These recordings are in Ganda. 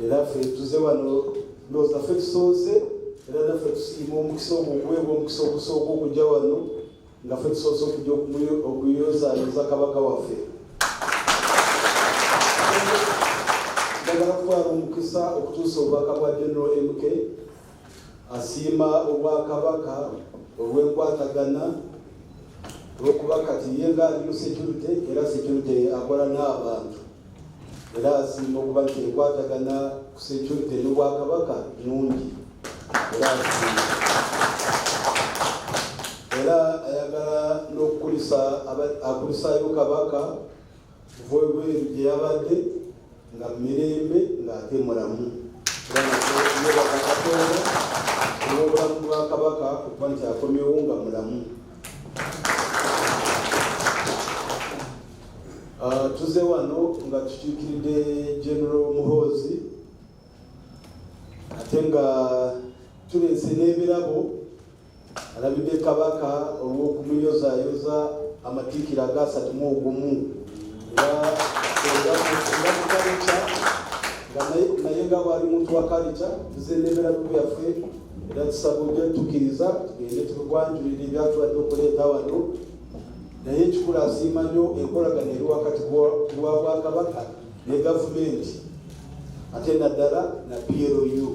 era ffe tuze wano ndowooza ffe tusoose era naffe tusiima omukisa ogugwebwa omukisa ogusooka okujja wano nga ffe tusoose okujja okuyozaayoza kabaka waffe. Ndagala kutwala omukisa okutuusa obubaka bwa General MK asiima obwakabaka olw'enkwatagana olw'okuba kati ye nga ali mu security era security akola n'abantu era asiima okuba nti enkwatagana ku security n'obwakabaka nungi era ayagala n'okukulisaayo kabaka kuva ebweru gye yabadde nga mirembe ng'ate mulamu yebaka Katonda olw'obulamu bwa kabaka okuba nti akomyewo nga mulamu. Tuze wano nga tukiikiridde General Muhoozi ate nga tuleese n'ebirabo alabidde kabaka olw'okumuyozaayoza amatiikira aga 31 era kalica nga naye nga bwali muntu wa kalica tuze n'ebirabo byaffe era tusaba ojja tukkiriza tugende tubigwanjulira ebyatubadde okuleeta wano naye ekikulu asiima nnyo enkolagana eri wakati wa bwakabaka ne gavumenti ate naddala na PLU.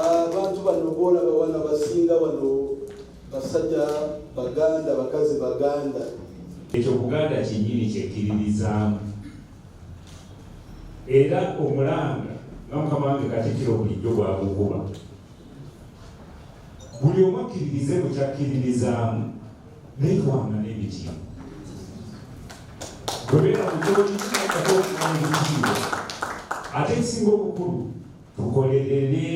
Abantu bano boolaba wana basinga wano basajja Baganda bakazi Baganda. Ekyo Buganda kinnyini kyekkiririzaamu era omulanga nga Mukama wange Katikkiro bulijjo bwabukuba buli omu akkiririze bwe kyakkiririzaamu naye twanga n'ebitiibwa bwebeera mukyolikiiro ate ekisinga obukulu tukolerere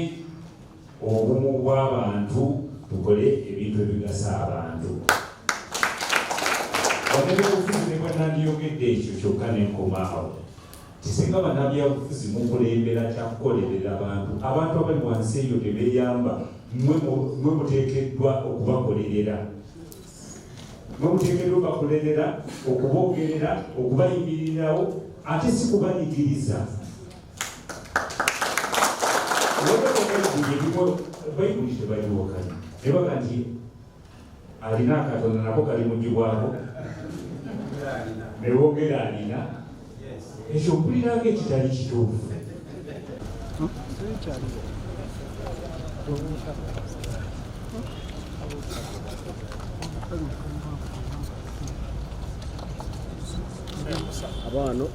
obumu bw'abantu tukole ebintu ebigasa abantu. Bannabyabufuzi ne bwennandiyogedde ekyo kyokka n'enkomaawo kisinga bannabyabufuzi mukulembera kyakukolerera abantu abali wansi eyo tebeeyamba mwe muteekeddwa okubakolerera bakolerera okubogerera okubayimirirawo ate si kubanyigiriza. Bayibuli tebaliwokanya nebaga nti alina akatonda nako kali mugibwako nebogera alina ekyo mpuliranga ekitali kituufu. Abano